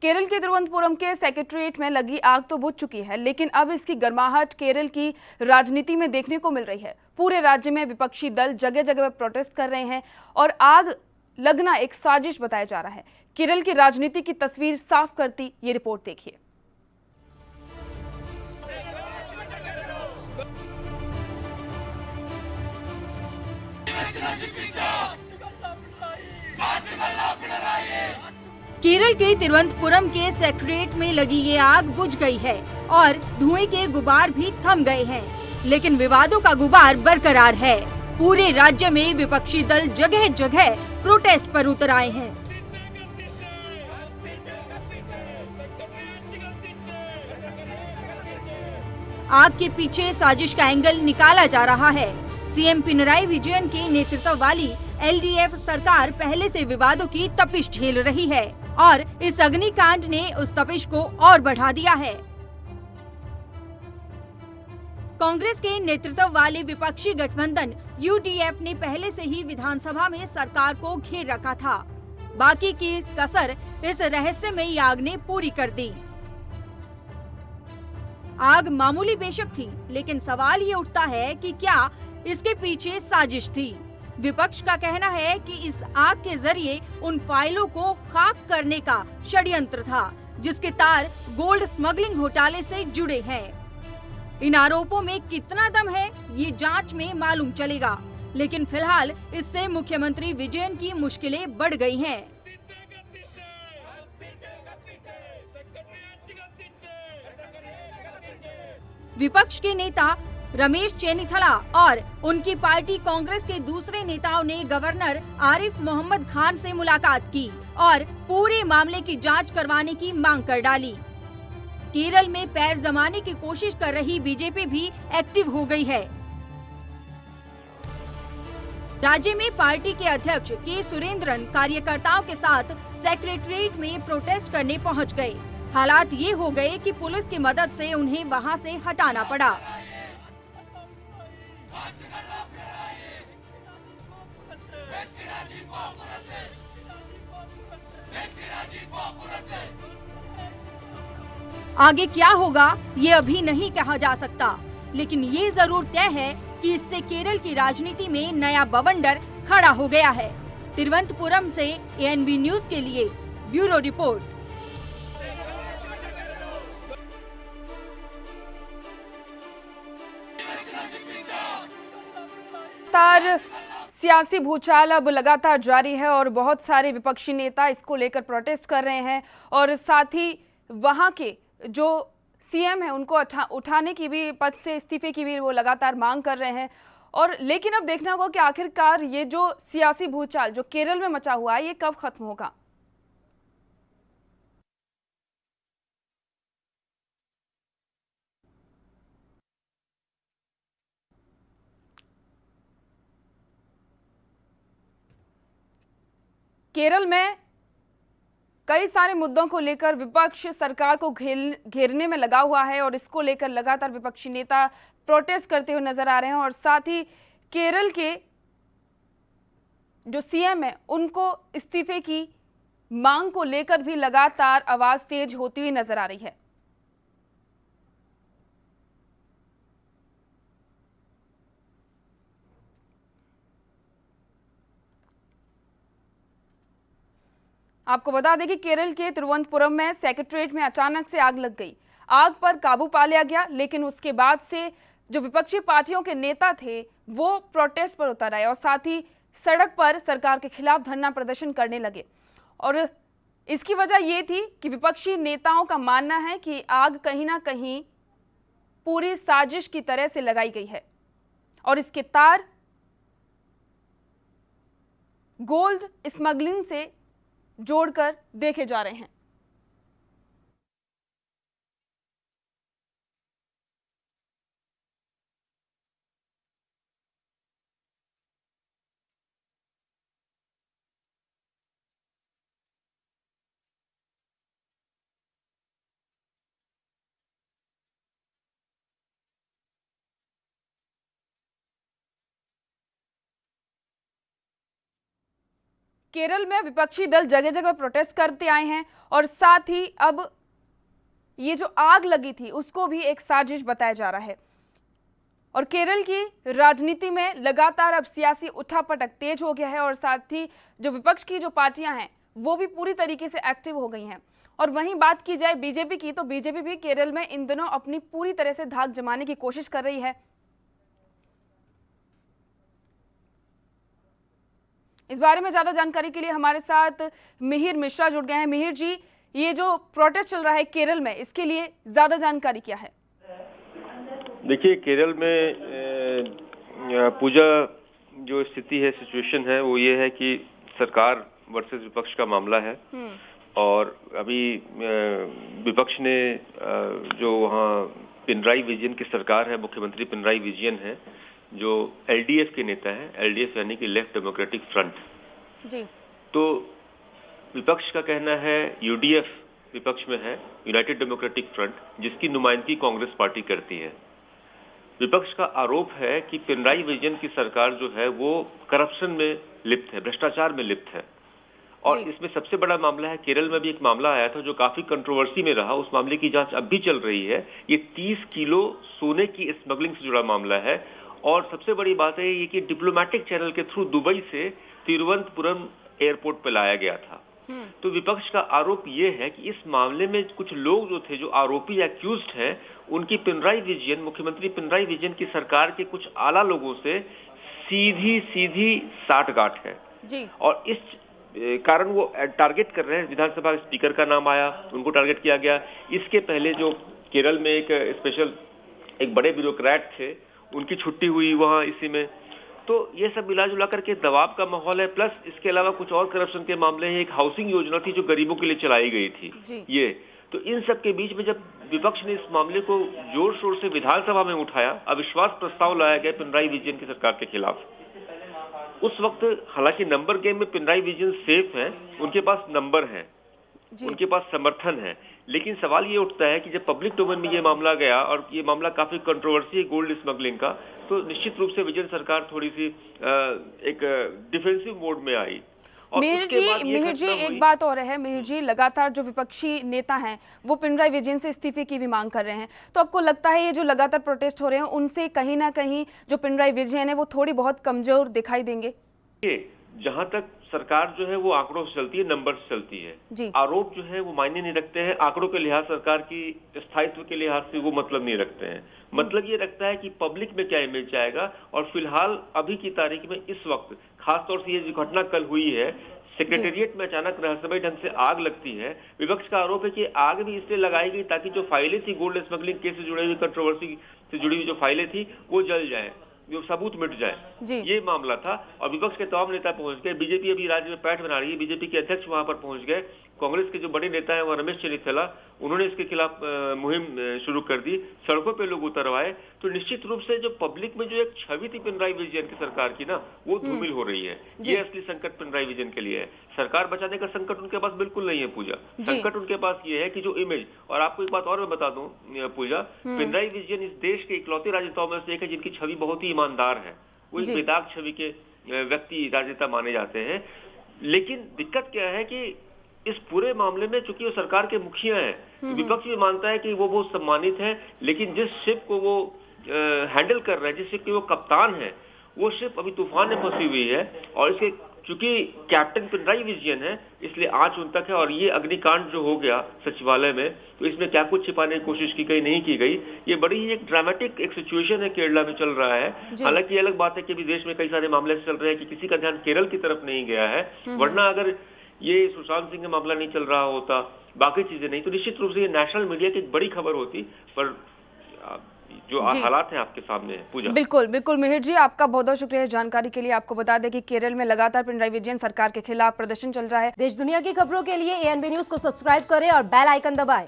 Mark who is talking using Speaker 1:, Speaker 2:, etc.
Speaker 1: केरल के तिरुवनंतपुरम के सेक्रेटरीट में लगी आग तो बुझ चुकी है, लेकिन अब इसकी गर्माहट केरल की राजनीति में देखने को मिल रही है। पूरे राज्य में विपक्षी दल जगह जगह प्रोटेस्ट कर रहे हैं और आग लगना एक साजिश बताया जा रहा है। केरल की राजनीति की तस्वीर साफ करती ये रिपोर्ट देखिए।
Speaker 2: केरल के तिरुवनंतपुरम के सेक्रेटरीट में लगी ये आग बुझ गई है और धुएं के गुबार भी थम गए हैं, लेकिन विवादों का गुबार बरकरार है। पूरे राज्य में विपक्षी दल जगह जगह प्रोटेस्ट पर उतर आए हैं। आग के पीछे साजिश का एंगल निकाला जा रहा है। सीएम पिनराई विजयन के नेतृत्व वाली एलडीएफ सरकार पहले से विवादों की तपिश झेल रही है और इस अग्निकांड ने उस तपिश को और बढ़ा दिया है। कांग्रेस के नेतृत्व वाले विपक्षी गठबंधन यूडीएफ ने पहले से ही विधानसभा में सरकार को घेर रखा था। बाकी की कसर इस रहस्यमयी आग ने पूरी कर दी। आग मामूली बेशक थी, लेकिन सवाल ये उठता है कि क्या इसके पीछे साजिश थी। विपक्ष का कहना है कि इस आग के जरिए उन फाइलों को खाक करने का षड्यंत्र था जिसके तार गोल्ड स्मगलिंग घोटाले से जुड़े हैं। इन आरोपों में कितना दम है ये जांच में मालूम चलेगा, लेकिन फिलहाल इससे मुख्यमंत्री विजयन की मुश्किलें बढ़ गई हैं। विपक्ष के नेता रमेश चेन्नीथला और उनकी पार्टी कांग्रेस के दूसरे नेताओं ने गवर्नर आरिफ मोहम्मद खान से मुलाकात की और पूरे मामले की जांच करवाने की मांग कर डाली। केरल में पैर जमाने की कोशिश कर रही बीजेपी भी एक्टिव हो गई है। राज्य में पार्टी के अध्यक्ष के सुरेंद्रन कार्यकर्ताओं के साथ सेक्रेटरीट में प्रोटेस्ट करने पहुंच गए। हालात ये हो गए कि पुलिस की मदद से उन्हें वहां से हटाना पड़ा। आगे क्या होगा ये अभी नहीं कहा जा सकता, लेकिन ये जरूर तय है कि इससे केरल की राजनीति में नया बवंडर खड़ा हो गया है। तिरुवनंतपुरम से एएनबी न्यूज के लिए ब्यूरो रिपोर्ट।
Speaker 1: सियासी भूचाल अब लगातार जारी है और बहुत सारे विपक्षी नेता इसको लेकर प्रोटेस्ट कर रहे हैं और साथ ही वहां के जो सीएम है उनको उठाने की भी, पद से इस्तीफे की भी वो लगातार मांग कर रहे हैं। और लेकिन अब देखना होगा कि आखिरकार ये जो सियासी भूचाल जो केरल में मचा हुआ है ये कब खत्म होगा। केरल में कई सारे मुद्दों को लेकर विपक्ष सरकार को घेरने में लगा हुआ है और इसको लेकर लगातार विपक्षी नेता प्रोटेस्ट करते हुए नजर आ रहे हैं और साथ ही केरल के जो सीएम है उनको इस्तीफे की मांग को लेकर भी लगातार आवाज तेज होती हुई नजर आ रही है। आपको बता दें कि केरल के तिरुवनंतपुरम में सेक्रेटरीट में अचानक से आग लग गई। आग पर काबू पा लिया गया, लेकिन उसके बाद से जो विपक्षी पार्टियों के नेता थे वो प्रोटेस्ट पर उतर आए और साथ ही सड़क पर सरकार के खिलाफ धरना प्रदर्शन करने लगे। और इसकी वजह ये थी कि विपक्षी नेताओं का मानना है कि आग कहीं ना कहीं पूरी साजिश की तरह से लगाई गई है और इसके तार गोल्ड स्मगलिंग से जोड़कर देखे जा रहे हैं। केरल में विपक्षी दल जगह जगह प्रोटेस्ट करते आए हैं और साथ ही अब ये जो आग लगी थी उसको भी एक साजिश बताया जा रहा है। और केरल की राजनीति में लगातार अब सियासी उठापटक तेज हो गया है और साथ ही जो विपक्ष की जो पार्टियां हैं वो भी पूरी तरीके से एक्टिव हो गई हैं। और वहीं बात की जाए बीजेपी की, तो बीजेपी भी केरल में इन दिनों अपनी पूरी तरह से धाक जमाने की कोशिश कर रही है। इस बारे में ज्यादा जानकारी के लिए हमारे साथ मिहिर मिश्रा जुड़ गए हैं। मिहिर जी, ये जो प्रोटेस्ट चल रहा है केरल में, इसके लिए ज्यादा जानकारी क्या है?
Speaker 3: देखिए, केरल में पूजा जो स्थिति है, सिचुएशन है, वो ये है कि सरकार वर्सेस विपक्ष का मामला है। और अभी विपक्ष ने जो वहाँ पिनराई विजयन की सरकार है, मुख्यमंत्री पिनराई विजयन है, जो एलडीएफ के नेता है, एलडीएफ यानी कि लेफ्ट डेमोक्रेटिक फ्रंट
Speaker 1: जी।
Speaker 3: तो विपक्ष का कहना है, यूडीएफ विपक्ष में है, यूनाइटेड डेमोक्रेटिक फ्रंट, जिसकी नुमाइंदगी कांग्रेस पार्टी करती है। विपक्ष का आरोप है कि पिनराई विजयन की सरकार जो है वो करप्शन में लिप्त है, भ्रष्टाचार में लिप्त है। और इसमें सबसे बड़ा मामला है, केरल में भी एक मामला आया था जो काफी कंट्रोवर्सी में रहा, उस मामले की जांच अब भी चल रही है। ये 30 किलो सोने की स्मगलिंग से जुड़ा मामला है। और सबसे बड़ी बात है ये कि डिप्लोमेटिक चैनल के थ्रू दुबई से तिरुवनंतपुरम एयरपोर्ट पर लाया गया था। तो विपक्ष का आरोप ये है कि इस मामले में कुछ लोग जो थे, जो आरोपी एक्यूज्ड हैं, उनकी पिनराई विजयन, मुख्यमंत्री पिनराई विजयन की सरकार के कुछ आला लोगों से सीधी साठगांठ है
Speaker 2: जी।
Speaker 3: और इस कारण वो टारगेट कर रहे हैं। विधानसभा स्पीकर का नाम आया, उनको टारगेट किया गया। इसके पहले जो केरल में एक स्पेशल एक बड़े ब्यूरोक्रेट थे, उनकी छुट्टी हुई वहां इसी में। तो ये सब मिला जुला करके दबाव का माहौल है। प्लस इसके अलावा कुछ और करप्शन के मामले हैं। एक हाउसिंग योजना थी जो गरीबों के लिए चलाई गई थी ये। तो इन सब के बीच में जब विपक्ष ने इस मामले को जोर शोर से विधानसभा में उठाया, अविश्वास प्रस्ताव लाया गया पिनराई विजयन की सरकार के खिलाफ। उस वक्त हालांकि नंबर गेम में पिनराई विजयन सेफ है, उनके पास नंबर है, उनके पास समर्थन है। लेकिन सवाल ये उठता है कि जब पब्लिक डोमेन में ये मामला गया और ये मामला काफी कंट्रोवर्सी है गोल्ड स्मगलिंग का, तो निश्चित रूप से विजयन सरकार थोड़ी सी एक डिफेंसिव मोड में आई। और
Speaker 1: मिहिर जी एक बात और है, मिहिर जी, लगातार जो विपक्षी नेता हैं वो पिनराई विजयन से इस्तीफे की भी मांग कर रहे हैं। तो आपको लगता है ये जो लगातार प्रोटेस्ट हो रहे हैं उनसे कहीं ना कहीं जो पिनराई विजयन है वो थोड़ी बहुत कमजोर दिखाई देंगे?
Speaker 3: जहां तक सरकार जो है वो आंकड़ों से चलती है, नंबर से चलती है। आरोप जो है वो मायने नहीं रखते हैं। आंकड़ों के लिहाज, सरकार की स्थायित्व के लिहाज से वो मतलब नहीं रखते हैं। मतलब ये रखता है कि पब्लिक में क्या इमेज जाएगा। और फिलहाल अभी की तारीख में इस वक्त खासतौर से ये जो घटना कल हुई है, सेक्रेटेरिएट में अचानक रहस्यमय ढंग से आग लगती है। विपक्ष का आरोप है कि आग भी इसलिए लगाई गई ताकि जो फाइलें थी गोल्ड स्मगलिंग केस से जुड़ी हुई, कंट्रोवर्सी से जुड़ी हुई जो फाइलें थी वो जल जाए, जो सबूत मिट जाए, ये मामला था। और विपक्ष के तमाम नेता पहुंच गए। बीजेपी अभी राज्य में पैठ बना रही है, बीजेपी के अध्यक्ष वहां पर पहुंच गए। कांग्रेस के जो बड़े नेता हैं वह रमेश चेन्निथला, उन्होंने इसके खिलाफ मुहिम शुरू कर दी, सड़कों पे लोग उतर आए। तो निश्चित रूप से जो पब्लिक में जो एक छवि थी पिनराई विजयन की सरकार की ना, वो धूमिल हो रही है। ये असली संकट पिनराई विजयन के लिए है। सरकार बचाने का संकट उनके पास बिल्कुल नहीं है पूजा। संकट उनके पास ये है कि जो इमेज, और आपको एक बात और मैं बता दूं पूजा, पिनराई विजयन इस देश के इकलौते राजनेताओं में से एक है जिनकी छवि बहुत ही ईमानदार है। वो एक बेदाग छवि के व्यक्ति राजनेता माने जाते हैं। लेकिन दिक्कत क्या है कि इस पूरे मामले में चूंकि वो सरकार के मुखिया हैं, विपक्ष भी मानता है कि वो बहुत सम्मानित हैं। लेकिन जिस शिप को वो हैंडल कर रहे हैं, जिस शिप के वो कप्तान है, वो शिप अभी तूफान में फंसी हुई है। और इसके चूंकि कैप्टन पिनराई विजयन है, इसलिए आंच उन तक है। और ये अग्निकांड जो हो गया सचिवालय में, तो इसमें क्या कुछ छिपाने की कोशिश की गई, नहीं की गई। ये बड़ी ही एक ड्रामेटिक एक सिचुएशन है केरला में चल रहा है। हालांकि ये अलग बात है कि अभी देश में कई सारे मामले चल रहे हैं कि किसी का ध्यान केरल की तरफ नहीं गया है। वरना अगर ये सुशांत सिंह का मामला नहीं चल रहा होता, बाकी चीजें नहीं, तो निश्चित रूप से ये नेशनल मीडिया की एक बड़ी खबर होती। पर जो हालात हैं आपके सामने है पूजा।
Speaker 1: बिल्कुल बिल्कुल मिहिर जी, आपका बहुत बहुत शुक्रिया जानकारी के लिए। आपको बता दें कि केरल में लगातार पिनराई विजयन सरकार के खिलाफ प्रदर्शन चल रहा है।
Speaker 4: देश दुनिया की खबरों के लिए ANB न्यूज को सब्सक्राइब करें और बेल आइकन दबाएं।